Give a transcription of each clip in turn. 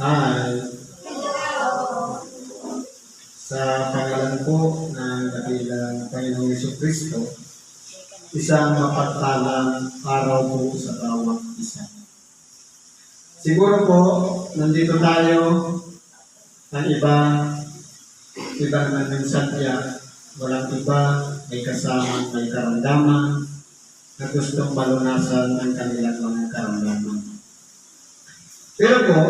Ay, sa pangalan po ng dakilang Panginoong Jesucristo, isang mapagpalang araw po sa bawat isa. Siguro po, nandito tayo ng iba naman ng sadya, walang iba, may kasama, may karamdaman, na gustong malunasan ang kanilang mga karamdaman. Pero po,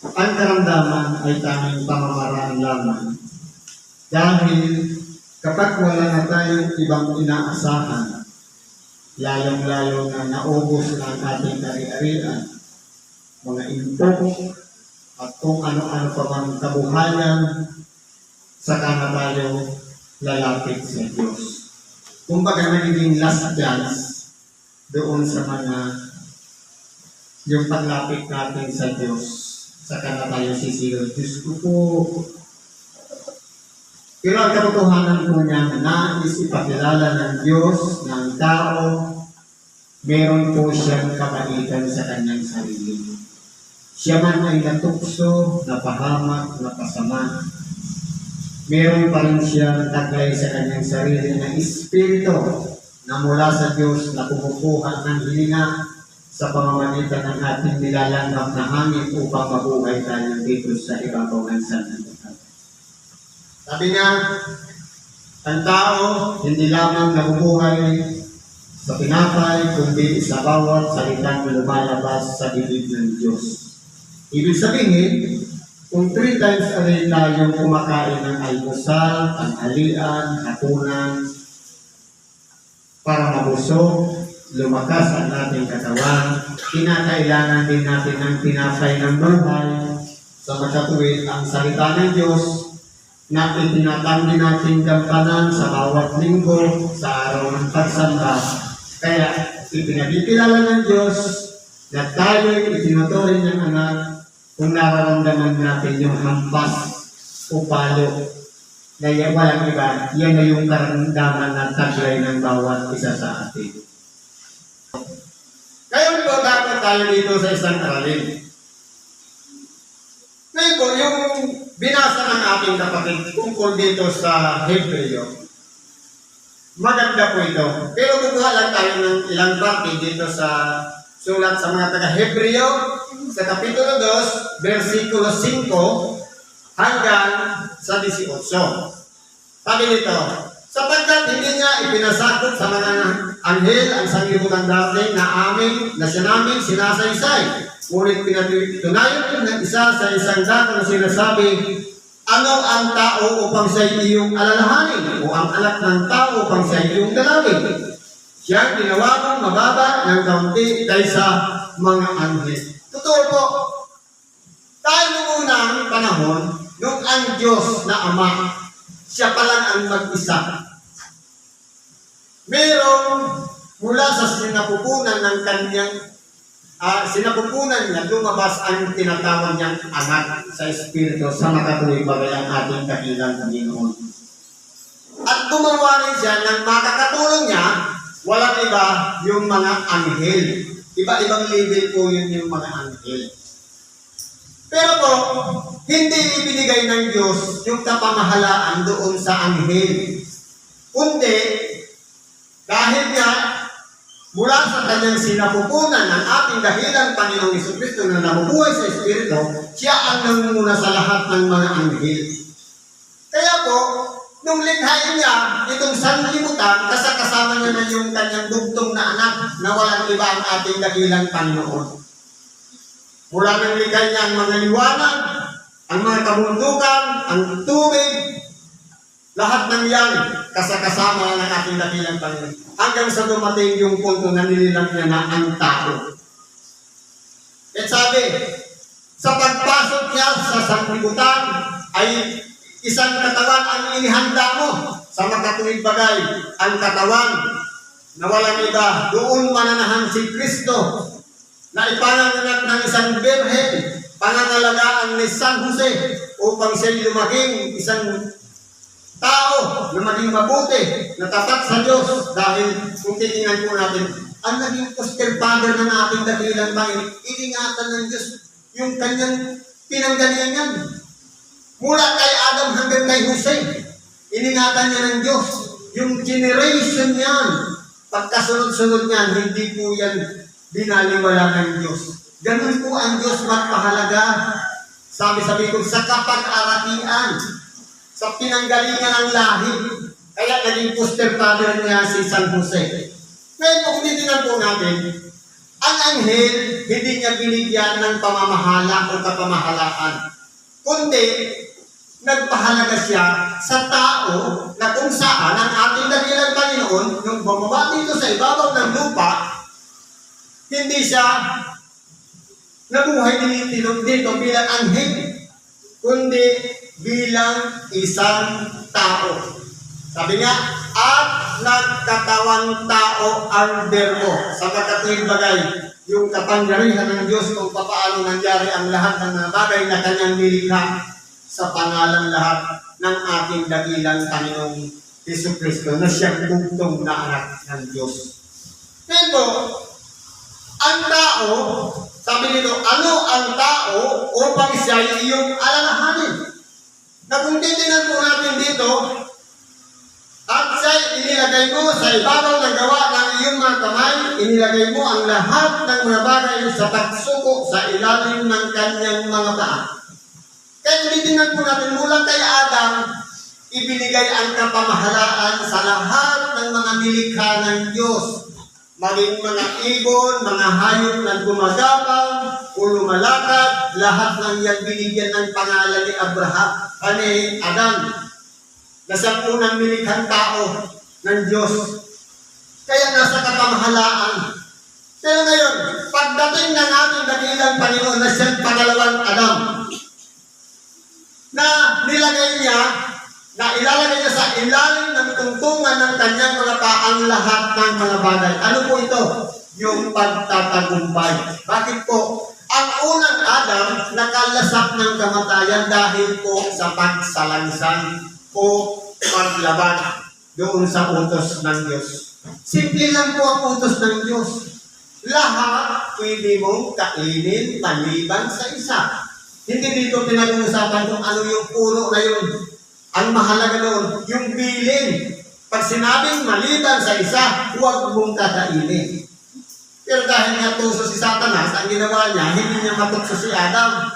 ang karamdaman ay tanging pamamaraan lamang. Dahil kapag wala na tayong ibang inaasahan, layong-layo na naubos na ang ating ari-arian, mga impok, at kung ano-ano pa mang kabuhayan, saka na tayo lalapit sa Diyos. Kumbaga nagiging last chance doon sa mga yung paglapit natin sa Diyos, saka na tayo sisigaw, Diyos ko po. Pero ang katotohanan po niya, nais ipakilala ng Diyos, ng tao, meron po siyang kabaitan sa kanyang sarili. Siya man ay natukso, napahamak, napasama, meron pa rin siyang taglay sa kanyang sarili na espiritu na mula sa Diyos na kumukuha ng hilinga sa pamamagitan ng ating nilalanghap na hangin upang mabuhay tayo dito sa ibabaw ng sanlibutan. Sabi niya, ang tao hindi lamang nabubuhay sa pinapay, kundi sa bawat salitang lumalabas sa bibig ng Diyos. Ibig sabihin, kung 3 times a day tayong kumakain ng almusal, tanghalian, hapunan, para mabusog, lumakas ang ating katawan, kinakailangan din natin ng tinapay ng buhay sa makatuwid ang salita ng Diyos na itinatanggi natin gampanan sa bawat linggo sa araw ng pagsamba. Kaya ipinagkikilala ng Diyos na tayo'y itinuturing niyang anak kung nararamdaman natin yung hampas o palo na walang iba, yan na yung karamdaman na taglay ng bawat isa sa atin. Ngayon po, dapat tayo dito sa isang aralin. Ngayon po, yung binasa ng ating kapatid tungkol dito sa Hebreo, maganda po ito. Pero kukuha lang tayo ng ilang parte dito sa sulat sa mga taga-Hebreo, sa Kapitulo 2, versikulo 5, hanggang sa 18. Sabi nito, sapagkat hindi niya ipinasakot sa mga anghel ang sanglibutan dating na siya namin sinasaysay. Ngunit pinatunayan ng isa sa isang dato na sinasabi, ano ang tao upang siya iyong alalahanin o ang anak ng tao upang siya iyong dalawin? Siyang tinawagong mababa ng kaunti kaysa mga anghel. Totoo po, tayo noong unang panahon, nung ang Diyos na Ama, siya pa lang ang mag-isa. Merong mula sa sinapupunan ng kanyang sinapupunan niya lumabas ang tinatawag niyang anak sa Espiritu sa makatuwid bagay ang ating dakilang Panginoon. At gumawa rin siya ng makakatulong niya, walang iba yung mga anghel. Iba-ibang level po yun yung mga anghel. Pero po, hindi ibinigay ng Diyos yung kapamahalaan doon sa anghel. Kundi, dahil nga, mula sa kanyang sinapupunan ng ating dakilang Panginoong Jesucristo na nabubuhay sa Espiritu, siya ang nangunguna sa lahat ng mga anghel. Kaya po, nung likhain niya itong sanlibutan, kasama niya na yung kanyang dugtong na anak na walang iba ang ating dakilang Panginoon. Mula nang likhain niya ang mga liwanag, ang mga kabundukan, ang tubig, lahat ng yan, kasama ng ating dakilang Panginoon. Hanggang sa dumating yung punto na nililang niya na ang tao. At sabi, sa pagpasok niya sa sanglibutan, ay isang katawan ang inihanda mo sa makatuwid bagay. Ang katawan na walang iba, doon mananahan si Kristo na ipanganganak ng isang birhen, pangangalagaan ni San Jose upang siya'y lumaking isang tao na maging mabuti, na tapat sa Diyos. Dahil kung titingnan po natin, ang naging foster father ng ating dakilang Panginoon, iningatan ng Diyos yung kanyang pinanggalingan. Mula kay Adam hanggang kay Jose, iningatan niya ng Diyos. Yung generation niyan, pagkasunod-sunod niyan, hindi po yan binaliwala ng Diyos. Ganun po ang Diyos magpahalaga. Sabi ko, sa kapag-arakian, sa pinanggalingan ng lahi. Kaya naging poster father niya si San Jose. Ngayon kung titingnan po natin, ang anghel, hindi niya binigyan ng pamamahala o kapamahalaan. Kundi, nagpahalaga siya sa tao na kung saan ang ating dakilang Panginoon, nung bumaba dito sa ibabaw ng lupa, hindi siya nabuhay dito bilang anghel, kundi bilang isang tao. Sabi niya, at nagkatawang tao ang verbo. Sa makatuwing bagay, yung kapangyarihan ng Diyos kung paano nangyari ang lahat ng mga bagay na kanyang nilikha sa pangalan lahat ng ating dakilang Panginoong Jesucristo na siyang bugtong na anak ng Diyos. Pero, ang tao, sabi nito, ano ang tao upang siya iyong alalahanin? Na kung titignan po natin dito, at siya inilagay mo sa ibabaw ng gawa ng iyong mga kamay, inilagay mo ang lahat ng mga bagay sa pagsuko sa ilalim ng kanyang mga paa. Kaya titignan po natin mula kay Adam, ibinigay ang kapamahalaan sa lahat ng mga nilikha ng Diyos. Maging mga ibon, mga hayop na gumagapang o lumalakad, lahat ng yan binigyan ng pangalan ni Abraham, ni Adam, na sa unang nilikhang tao ng Diyos. Kaya nasa kapamahalaan. Pero ngayon, pagdating ng ating dakilang Panginoon na siyang pangalawang Adam, na ilalagay niya sa ilalim ng tungtungan ng kanyang mga paang lahat ng mga bagay. Ano po ito? Yung pagtatagumpay. Bakit po? Ang unang Adam nakalasap ng kamatayan dahil po sa pagsalansan o paglaban doon sa utos ng Diyos. Simple lang po ang utos ng Diyos. Lahat pwede mong kainin maliban sa isa. Hindi dito pinag-uusapan kung ano yung puno na yun. Ang mahalaga doon, yung bilin. Pag sinabing maliban sa isa, huwag mong kakainin. Pero dahil nga tuso si Satanas, ang ginawa niya, hindi niya matukso si Adam.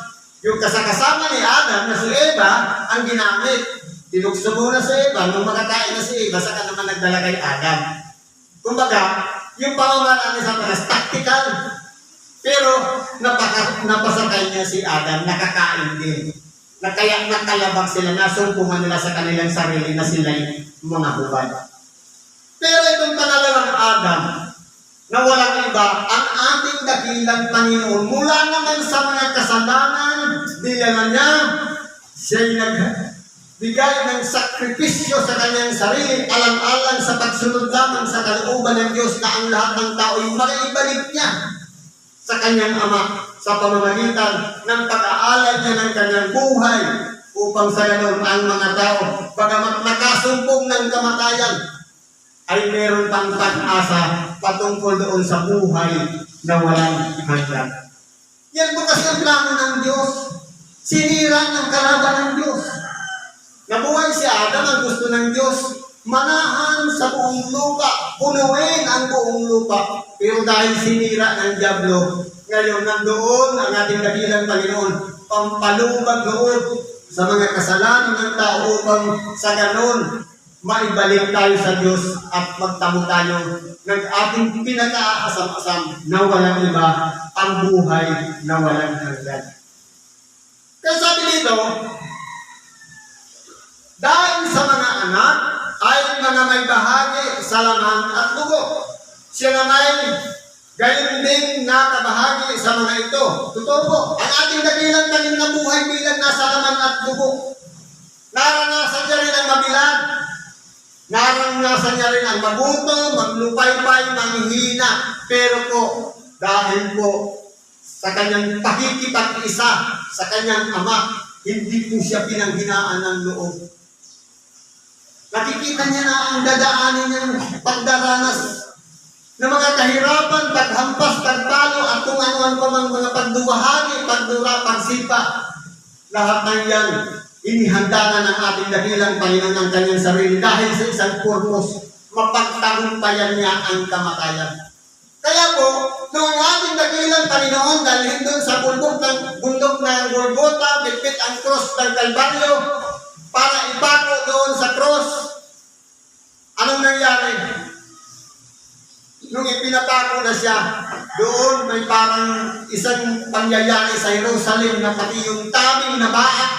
Yung kasakasama ni Adam na si Eva, ang ginamit. Tinukso muna si Eva, nung makakain na si Eva, saka naman nagdala kay Adam. Kumbaga, yung pamamaraan ni Satanas, tactical. Pero napasakay niya si Adam, nakakain din. Na kaya nakalabang sila, nasumpungan nila sa kanilang sarili na sila'y mga hubad. Pero itong pangalawang Adam, na walang iba, ang ating dakilang Panginoon, mula naman sa mga kasalanan, dinala niya, siya'y nagbigay ng sakripisyo sa kanyang sarili, alang-alang sa pagsunod lamang sa kalooban ng Diyos na ang lahat ng tao ay maibalik niya sa kanyang Ama sa pamamagitan ng pag-aalay niya ng kanyang buhay upang sa ganon ang mga tao, bagamat nakasumpong ng kamatayan, ay meron pang pag-asa patungkol doon sa buhay na walang hanggan. Yan po kasi ang plano ng Diyos. Sinira ng kalaban ng Diyos. Nabuhay si Adam, ang gusto ng Diyos, manahan sa buong lupa, punuin ang buong lupa. Pero dahil sinira ng Diablo, ngayon nandoon ang ating dakilang Panginoon, pampalubag loob sa mga kasalanan ng tao upang sa ganon maibalik tayo sa Diyos at magtamo tayo ng ating pinag-aasam-asam na walang iba, ang buhay na walang hanggan. Kaya sabi dito, dahil sa mga anak ay mga may bahagi sa laman at dugo. Siya na may gayon din nakabahagi sa mga ito. Totoo po, ang ating dakilang Panginoon na buhay bilang nasa laman at dugo. Naranasan niya rin ang mabilan. Naranasan niya rin ang magutom, maglupay-pay, manghihina. Pero po, dahil po sa kanyang pakikipag-isa sa kanyang Ama, hindi po siya pinanghinaan ng loob. Nakikita niya na ang dadaanin niyang pagdaranas na mga kahirapan, paghampas, pagtalo, at kung ano-ano pa mang mga pagduwahagi, pagdura, pagsipa. Lahat ng yan, inihanda na ng ating dakilang Panginoon ang kanyang sarili dahil sa isang purpose, mapagtagumpayan niya ang kamatayan. Kaya po, nung ating dakilang Panginoon dalhin doon sa bundok ng Golgotha, bitbit ang cross ng Kalbaryo, para ipako doon sa cross, anong nangyari? Nung ipinatako na siya, doon may parang isang pangyayari sa Jerusalem na pati yung taming na baak,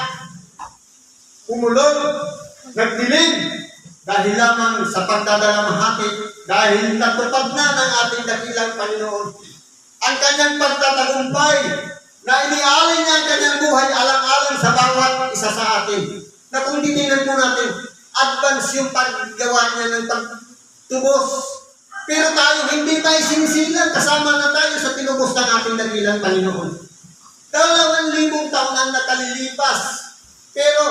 umulog, nagdilim, dahil lamang sa pagdadalamhati, dahil natupad na ng ating dakilang Panginoon ang kanyang pagtatagumpay na inialay niya ang kanyang buhay alang-alang sa bawat isa sa atin. Na kung titingnan po natin, advance yung paggawa niya ng pagtubos. Pero tayo hindi tayo sinisilang, kasama na tayo sa tinubos ng ating dakilang Panginoon. 2,000 taon ang nakalilipas. Pero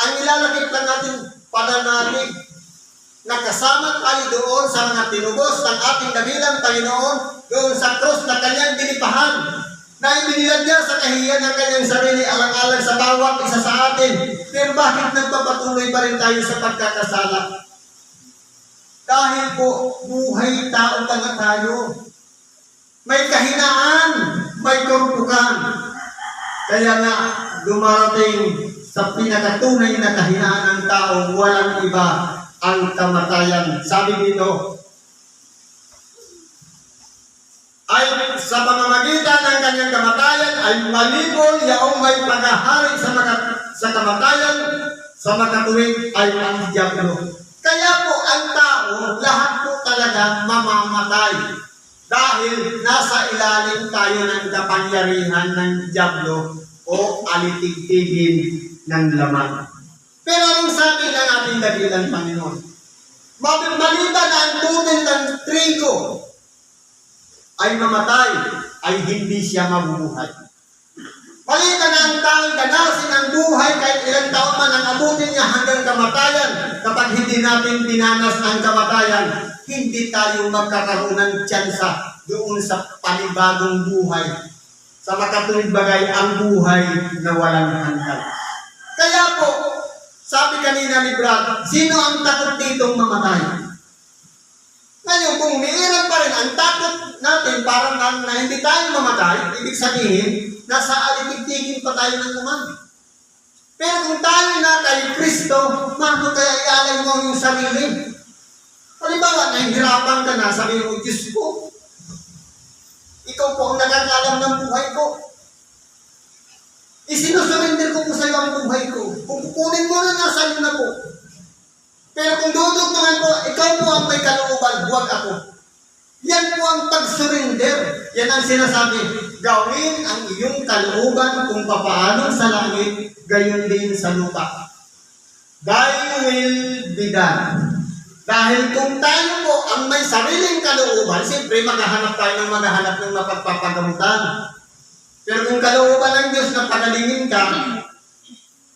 ang ilalakip lang natin, pananalig, nakasama tayo doon sa mga tinubos ng ating dakilang Panginoon, doon sa cross na kanyang dinipahan, na ibinilag niya sa kahiyan ng kanyang sarili alang-alang sa bawat isa sa atin. Pero bakit nagpapatuloy pa rin tayo sa pagkakasala? Dahil po, buhay tao talaga tayo. May kahinaan, may karupukan. Kaya nga, dumarating sa pinakatunay na kahinaan ng tao, walang iba ang kamatayan. Sabi dito, ay sa pamamagitan ng kanyang kamatayan ay malibol yaong may paghahari sa kamatayan, sa makatuwid ay ang diablo. Kaya po ang tao, lahat po talaga mamamatay dahil nasa ilalim tayo ng kapangyarihan ng diablo o alitigtigin ng laman. Pero anong sabi ng ating dakilang Panginoon? Maliban ang tunay ng trigo ay mamatay, ay hindi siya mabubuhay. Maliban ang taong ganasin ang buhay kahit ilang taon man ang abutin niya hanggang kamatayan. Kapag hindi natin dinanas ang kamatayan, hindi tayo magkakaroon ng tsansa doon sa panibagong buhay. Sa makatuwid bagay ang buhay na walang hanggan. Kaya po, sabi kanina ni Brad, sino ang takot ditong mamatay? Ngayon, kung umiiral pa rin ang takot natin parang na hindi tayo mamatay, ibig sabihin, nasa alitigtigin pa tayo ng naman. Pero kung tayo na kay Kristo, mano kaya ialay mo yung sarili? Halimbawa, nahihirapan ka na, sabi mo, Diyos ko, ikaw po ang nakakalam ng buhay ko. Isinusurrender ko po sa iyo ang buhay ko. Kung kukunin mo na, nasa iyo na po. Pero kung dudugtungan po, ikaw po ang may kalooban, huwag ako. Yan po ang pag-surrender. Yan ang sinasabi, gawin ang iyong kalooban kung papaano sa langit, gayon din sa lupa. Thy will be done. Dahil kung tayo po ang may sariling kalooban, siyempre maghahanap tayo ng mapagpapagamutan. Pero kung kalooban ng Diyos na pagalingin ka,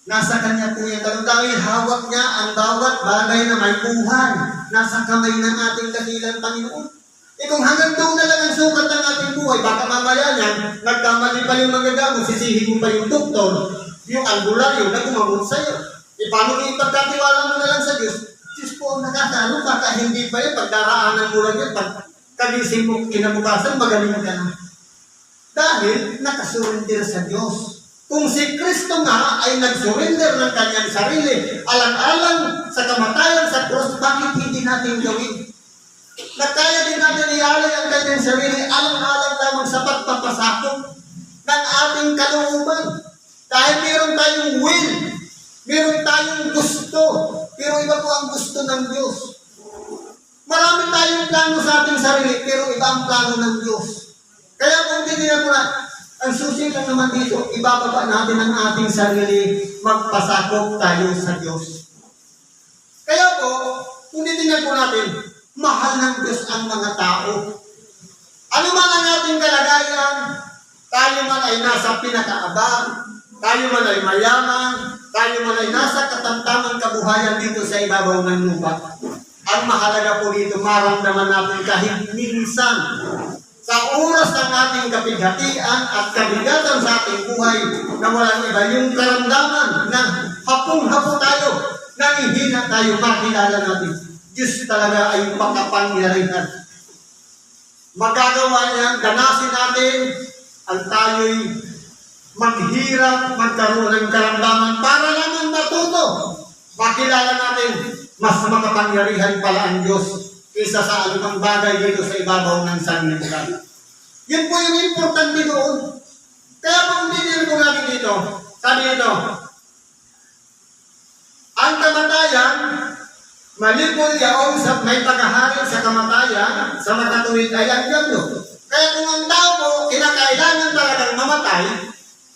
nasa Kanya po yan. Dahil hawak niya ang bawat bagay na may buhay. Nasa kamay ng ating dakilang Panginoon. Kung hanggang doon na lang ang sukat ng ating buhay, baka mamaya niyan, nagkamali pa yung magagamot, sisihin mo pa yung doktor, yung albularyo na gumamot sa'yo. Paano kung ipagkatiwala mo na lang sa Diyos? Diyos po ang nakakano, baka hindi pa yun, pagdaraanan mo lang yun, pagkagising mo kinabukasan, magaling ka na. Dahil nakasurrender sa Diyos. Kung si Kristo nga ay nagsurrender ng kanyang sarili, alang-alang sa kamatayan sa cross, bakit hindi natin gawin? Na kaya din natin ialay ang kanyang sarili, alang-alang lamang sa pagpapasakop ng ating kalooban. Dahil meron tayong will, meron tayong gusto, pero iba po ang gusto ng Diyos. Marami tayong plano sa ating sarili, pero iba ang plano ng Diyos. Kaya kung titignan mo na, ang susi lang naman dito, ibababa natin ang ating sarili, magpasakop tayo sa Diyos. Kaya po, kung titignan po natin, mahal ng Diyos ang mga tao. Ano man ang ating kalagayan, tayo man ay nasa pinakaabang, tayo man ay mayaman, tayo man ay nasa katamtamang kabuhayan dito sa ibabaw ng lupa. Ang mahalaga po dito, maramdaman natin kahit minsan sa oras ng ating kapighatian at kabigatan sa ating buhay na walang iba, yung karamdaman na hapong-hapo tayo, nangihina tayo, makilala natin. Diyos talaga ay pagkapangyarihan. Magagawa niya, ganasin natin ang tayo'y maghirap, magkaroon ng karamdaman para lamang matuto. Makilala natin, mas makapangyarihan pala ang Diyos kaysa sa anumang bagay dito sa ibabaw ng sanlibutan. Yun po yung importante doon. Kaya kung dinil ko natin dito, sabi nito, ang kamatayan, malipol yaong may paghahari sa kamatayan, sa makatuwid ay ang diablo. Kaya kung ang tao po, kinakailangan talagang mamatay,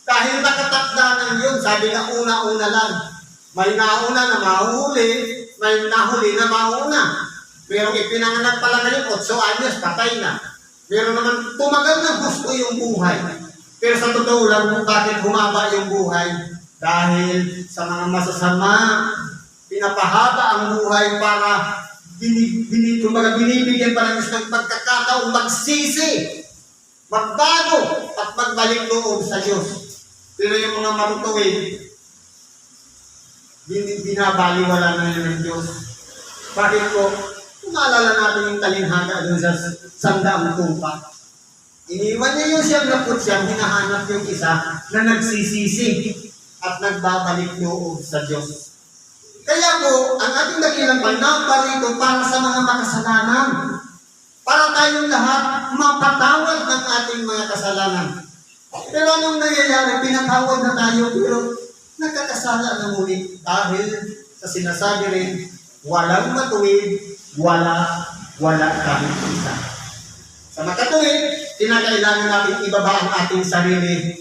dahil nakatakda ng yun, sabi na una-una lang. May nauna na mahuhuli, may nahuli na mauna. Merong ipinanganak pala ngayon, 8 anyos, patay na. Meron naman tumagal na gusto yung buhay. Pero sa totoo lang, bakit humaba yung buhay? Dahil sa mga masasama, pinapahaba ang buhay para binibigyan pa ng Diyos ng pagkakataong magsisi, magbago, at magbalik loob sa Diyos. Pero yung mga matutuwid, binabaliwala na yun ng Diyos. Bakit po? Maalala natin yung talinhaga doon sa sandaang tupa. Iniwan niya yung siyang naput siyang, hinahanap yung isa na nagsisisi at nagbabalik loob sa Diyos. Kaya po, ang ating dakilang panamba rito para sa mga makasalanan. Para tayong lahat mapatawad ng ating mga kasalanan. Pero anong nangyayari? Pinatawad na tayo, pero nagkakasala na muli dahil sa sinasabi rin, walang matuwid, wala kahit isa. Sa makatuwid, kinakailangan natin ibaba ang ating sarili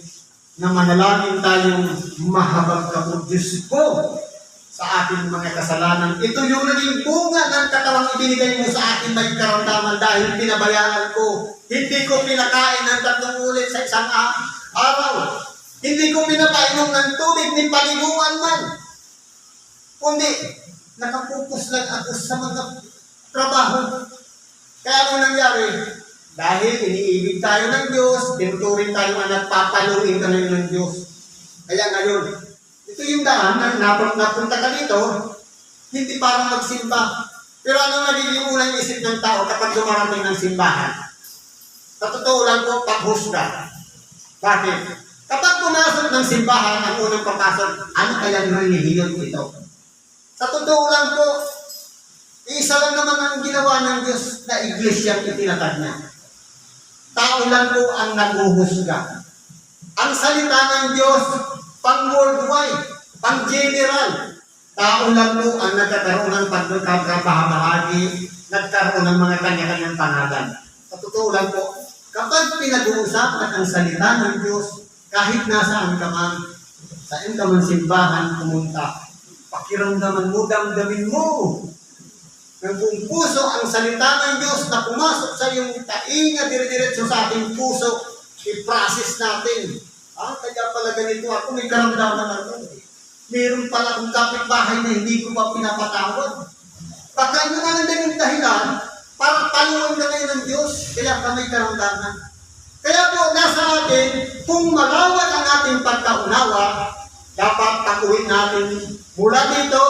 na manalangin tayong mahabag kapag Diyos ko sa ating mga kasalanan. Ito yung naging bunga ng katawang ibinigay mo sa akin may karamdaman dahil pinabayaan ko. Hindi ko pinakain ng 3 ulit sa isang araw. Hindi ko pinapainom ng tubig ni paliguan man. Kundi, nakapokus lang ako sa mga trabaho. Kaya ano nangyari? Dahil iniibig tayo ng Diyos, tinuturing tayo na nagpapaluin ka ng Diyos. Kaya ngayon, ito yung daan na napunta ka dito, hindi para magsimba. Pero ano nagiging unang isip ng tao kapag dumarating ng simbahan? Sa totoo lang po, paghusga. Bakit? Kapag pumasok ng simbahan, ang unang papasok, ano kaya nilihiyot ito? Sa totoo lang po, isa lang naman ang ginawa ng Diyos na iglesia itinatag niya. Tao lang po ang naghuhusga. Ang salita ng Diyos, pang-worldwide, pang-general. Tao lang po ang nagkakaroon ng pagkakabahagi, nagkaroon ng mga kanya-kanyang pangalan. Sa totoo lang po, kapag pinag-uusapan ang salita ng Diyos, kahit nasaan ka man, saan ka man simbahan pumunta, pakiramdaman mo, damdamin mo. Ng buong puso, ang salita ng Diyos na pumasok sa iyong tainga, dire-diretso sa ating puso, i-process natin. Kaya pala ganito ako, may karamdaman ako. Meron pala akong kapitbahay na hindi ko pa pinapatawad. Baka yun ang naging dahilan para paluan ka ngayon ng Diyos, kaya ka may karamdaman. Kaya po, nasa atin, kung malawak ang ating pagkaunawa, dapat takuin natin mula dito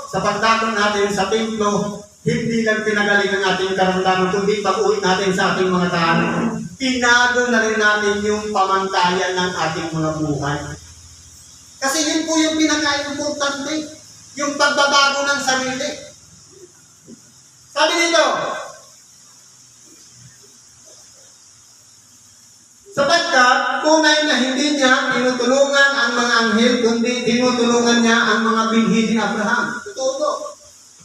sa pagdakon natin sa templo, hindi lang pinagaling ang ating karamdaman, kundi pag-uwi natin sa ating mga tahanan. Pinago na rin natin yung pamantayan ng ating mga buhay. Kasi yun po yung pinaka-importante, yung pagbabago ng sarili. Sabi dito, sapagkat tunay na hindi niya tinutulungan ang mga anghel, kundi tinutulungan niya ang mga binhi ni Abraham. Totoo.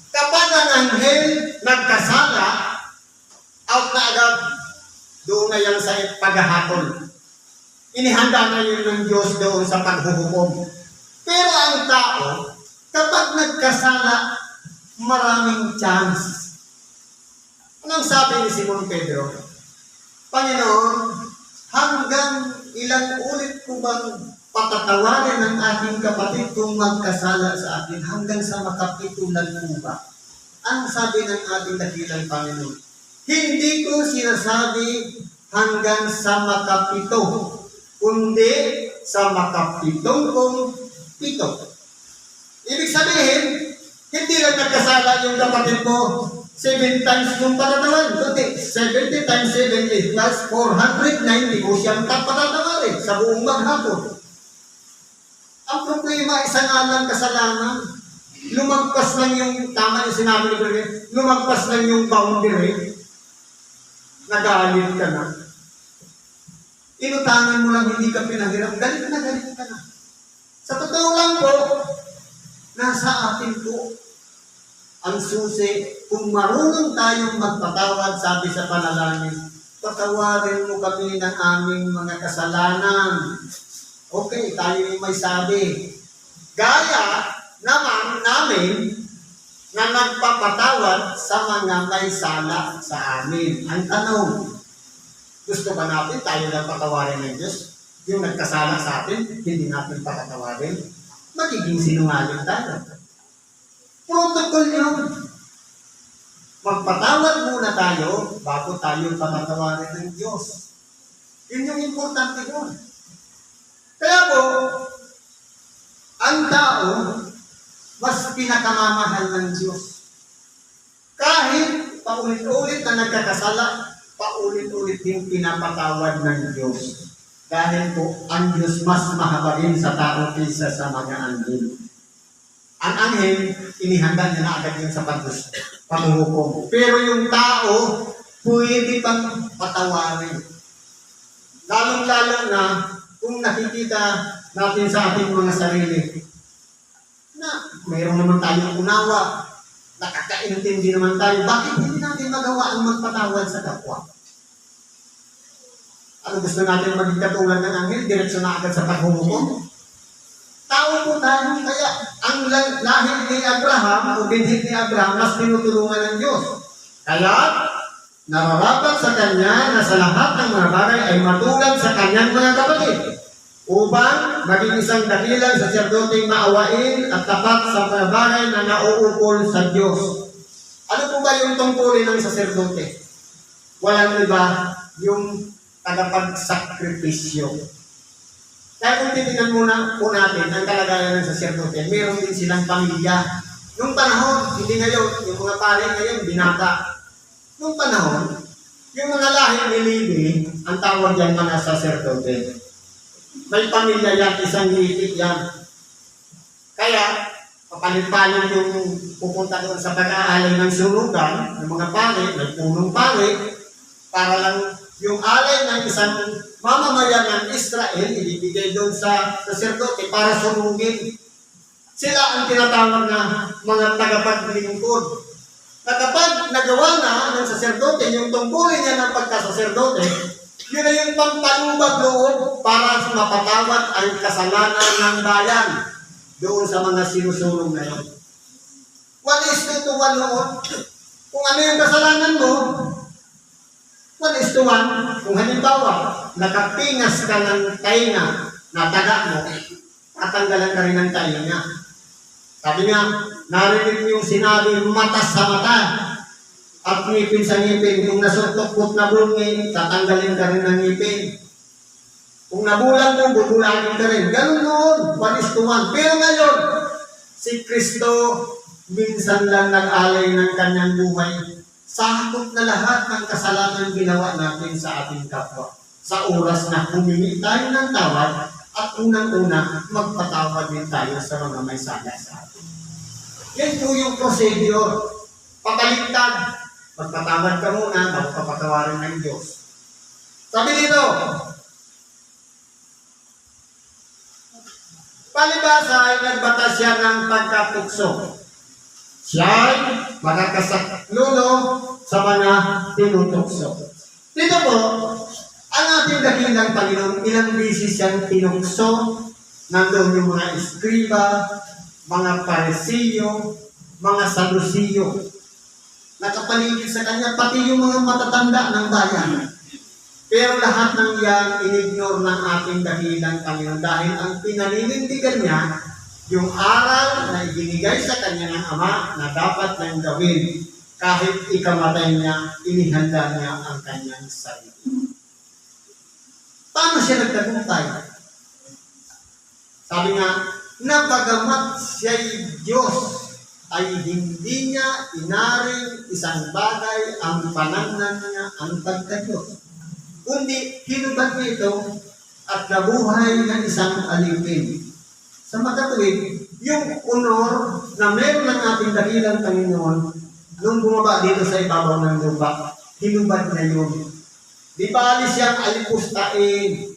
Kapag ang anghel nagkasala, out na agad, doon na yan sa paghahatol. Inihanda na yun ng Diyos doon sa paghuhukom. Pero ang tao, kapag nagkasala, maraming chance. Anong sabi ni Simon Pedro? Panginoon, hanggang ilang ulit ko bang patatawarin ang aking kapatid kung magkasala sa akin hanggang sa makapitulan mo ba? Ang sabi ng ating dakilang Panginoon, hindi ko sinasabi hanggang sa makapito, kundi sa makapitong pito. Ibig sabihin, hindi lang nagkasala yung kapatid mo 7 times mong patatawan, kundi 70 times 7 is plus 490 ko siyang patatawarin sa buong maghapon. Ang problema, isa nga lang kasalanan. Lumagpas lang yung, tama yung sinabi ni Brother, lumagpas lang yung boundary, nagalit ka na. Inutangan mo lang, hindi ka pinahiram, galit ka na. Sa totoo lang po, nasa atin po ang susi. Kung marunong tayong magpatawad, sabi sa panalangin, patawarin mo kami ng aming mga kasalanan. Okay, tayo yung may sabi. Gaya naman namin na nagpapatawad sa mga may sala sa amin. Ang tanong, gusto ba natin tayo lang patawarin ng Diyos? Yung nagkasala sa atin, hindi natin patatawarin? Magiging sinungaling tayo. Protocol yun. Magpatawad muna tayo bago tayo patatawarin ng Diyos. Yun yung importante yun. Kaya po, ang tao, mas pinakamamahal ng Diyos. Kahit paulit-ulit na nagkakasala, paulit-ulit din pinapatawad ng Diyos. Dahil po, ang Diyos mas mahabarin sa tao kaysa sa mga anghel. Ang anghel, inihanda niya na agad yun sa paghuhukom. Pero yung tao, pwede pang patawarin. Lalong-lalo na, kung nakikita natin sa ating mga sarili, na mayroon naman tayong unawa, nakakaintindi naman tayo, bakit hindi natin magawa ang magpatawad sa kapwa? Ano gusto natin maging katulad ng anghel? Diretso na agad sa paghuhukom? Tao po tayo, kaya ang lahi ni Abraham, o binhig ni Abraham, mas tinutulungan ng Diyos. Kaya, nararapat sa kanya na sa lahat ng mga bagay ay matulad sa kanyang mga kapatid, upang maging isang dakilang saserdoteng maawain at tapat sa mga bagay na nauukol sa Diyos. Ano po ba yung tungkulin ng saserdote? Walang iba, yung tagapagsakripisyo. Kaya kung titignan muna po natin ang kalagayan ng saserdote, meron din silang pamilya. Nung panahon, hindi ngayon, yung mga pare ngayon, binata. Nung panahon, yung mga lahi ni Levi, ang tawag yan mga saserdote. May pamilya yan, isang litik yan. Kaya, papalit-palit yung pupunta doon sa pag-aalay ng sunugan, ng mga pare, may punong pare, para lang yung alay ng isang mamamayan ng Israel, ibibigay doon sa saserdote para sunugin. Sila ang tinatawag na mga tagapaglingkod. Na kapag nagawa na ng saserdote, yung tungkulin niya ng pagkasaserdote, yun na yung pampalubag loob para mapatawad ang kasalanan ng bayan doon sa mga sinusulong na yun. 1:2 noon. Kung ano yung kasalanan mo, 1:1. Kung halimbawa, nakapingas ka ng tainga na taga mo, tatanggalan ka rin ng tainga. Sabi nga, narinig mo yung sinabi, mata sa mata. At ngipin sa ngipin, kung nasuntok na bungi, tatanggalin ka rin ng ngipin. Kung nabulang mo, bubulangin ka rin. Ganun noon, 1:1. Pero ngayon, si Kristo minsan lang nag-alay ng kanyang buhay. Sakop na lahat ng kasalanan ginawa natin sa ating kapwa. Sa oras na humingi tayo ng tawad, at unang-una, magpatawad din tayo sa mga may sala sa atin. Yan po yung procedure. Pabaliktad. Magpatawad ka muna, bago papatawarin ng Diyos. Sabi dito, palibasa ay nagbata siya ng pagkatukso. Siya ay makakasaklulo sa mga tinutukso. Dito po, ang ating dakilang Panginoon, ilang beses siyang tinukso, nandoon yung mga eskriba, mga parisiyo, mga sadusiyo, nakapaligid sa kanya, pati yung mga matatanda ng bayan. Pero lahat ng yan, inignore ng ating dakilang Panginoon dahil ang pinaninindigan niya yung aral na ibinigay sa kanya ng Ama na dapat nang gawin kahit ikamatay niya, inihanda niya ang kanyang sarili. Paano siya nagtagumpay? Sabi nga, na bagamat siya'y Diyos, ay hindi niya inaring isang bagay ang panangnan niya ang pagka-Diyos. Kundi hinubad niya ito at nabuhay ng isang alipin. Sa makatuwid, yung honor na meron ng ating dakilang Panginoon nung bumaba dito sa ibabaw ng lupa, hinubad na yun. Di ba alis siyang alipustain,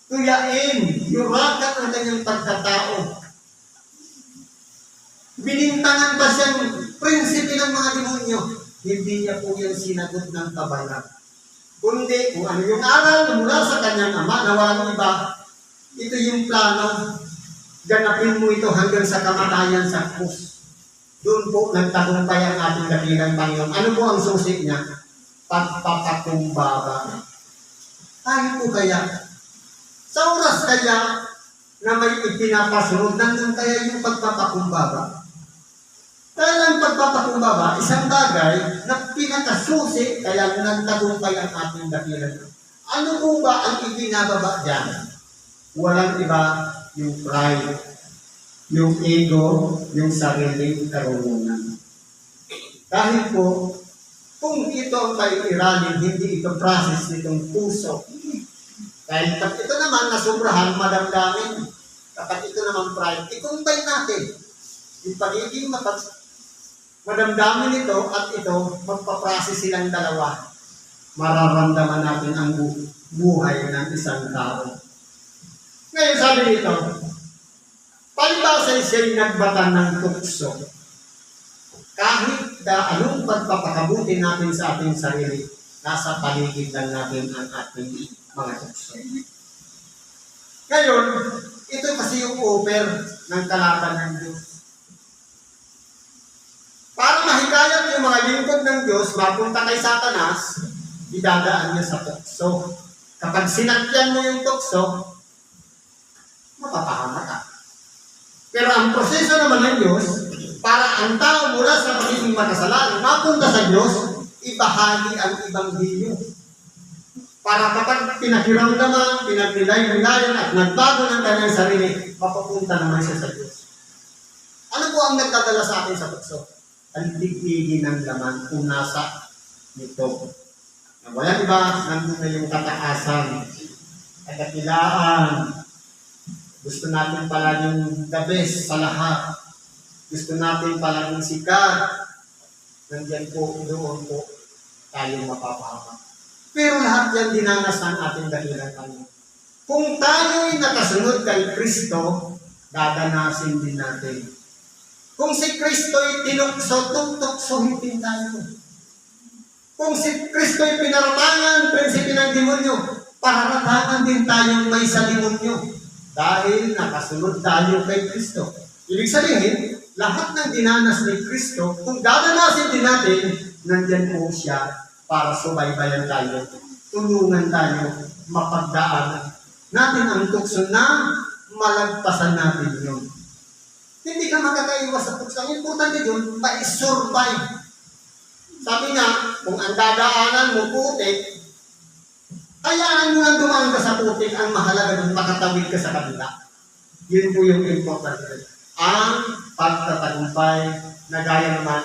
tuyain, yurakan ang kanyang pagkatao. Binintangan pa siyang prinsipe ng mga demonyo. Hindi niya po yan sinagot ng kabalan. Kundi kung ano yung aral na mula sa kanyang Ama na walang iba, ito yung plano. Ganapin mo ito hanggang sa kamatayan sa krus. Doon po nagtagumpay ang ating dakilang Panginoon. Ano po ang susi niya? Pagpapakumbaba. Tayo po kaya, sa oras kaya na may ipinapasunod, nandun kaya yung pagpapakumbaba. Dahil ang pagpapakumbaba, isang bagay na pinakasusi kaya nagtagumpay ang ating dakilang. Ano po ba ang ibinababa dyan? Walang iba yung pride, yung ego, yung sariling karunungan. Dahil po, kung ito ang kairalin, hindi ito process nitong puso. Dahil kapag ito naman nasobrahan, madamdamin. Kapag ito naman pride, i-combine natin. Yung pagiging madamdamin ito at ito, magpaprocess silang dalawa. Mararamdaman natin ang buhay ng isang tao. Ngayon sabi nito, palibasa siya'y nagbata ng tukso. Kahit anong pagpapakabuti natin sa ating sarili, nasa paligid lang natin ang ating mga tukso. Ngayon, ito kasi yung offer ng kalaban ng Diyos. Para mahikayat yung mga lingkod ng Diyos, mapunta kay Satanas, idadaan niya sa tukso. Kapag sinakyan mo yung tukso, mapapahama ka. Pero ang proseso naman ng Diyos, para ang tao mula sa pagiging makasalanan, mapunta sa Diyos, ibahagi ang Ebanghelyo. Para kapag pinakiramdaman, pinagnilay-nilayan at nagbago ng kanyang sarili, mapapunta naman siya sa Diyos. Ano po ang nagdadala sa atin sa tukso? Ang tigtigin ng laman kung nasa nito. Walang iba, nandun na yung kataasan, kadakilaan. Gusto natin palaging the best sa lahat. Gusto natin palaging sikat. Nandiyan po, doon po, tayo mapapahamak. Pero lahat yan dinanas ng ating dahilan kanya. Kung tayo'y nakasunod kay Kristo, dadanasin din natin. Kung si Kristo'y tinukso, tuktuksohin din tayo. Kung si Kristo'y pinaratangan, prinsipe ng demonyo, pararatangan din tayong may sa demonyo. Dahil nakasunod tayo kay Kristo. Ibig sabihin, lahat ng dinanas ni Kristo, kung dadanasin din natin, nandyan po siya para subaybayan tayo, tulungan tayo, mapagdaan natin ang tukso na malagpasan natin yun. Hindi ka makakaiwas sa tukso. Ang importante yun, ma-survive. Sabi nga, kung ang dadaanan mo putik, hayaan mo lang dumaan ka sa putik, ang mahalaga nun, makatawid ka sa kabila. Yun po yung importante. Ang pagtatagumpay na gaya naman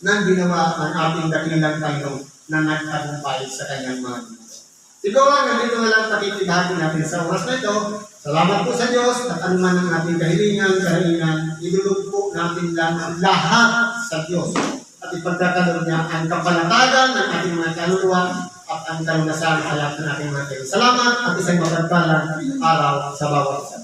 ng ginawa ng ating dakilang Panginoon na nagtagumpay sa kanyang mga ginawa. Siguro nandito na lang pakikibahagi natin sa oras na ito. Salamat po sa Diyos at anuman ang ating kahilingan, kahilingan, idulog po natin lang lahat sa Diyos. At ipagkakaloob niya ang kapalatagan ng ating mga kaluluwa at ang kalunasan sa lahat ng ating mga kahilingan. Salamat at isang mapagpalang araw sa bawat isa.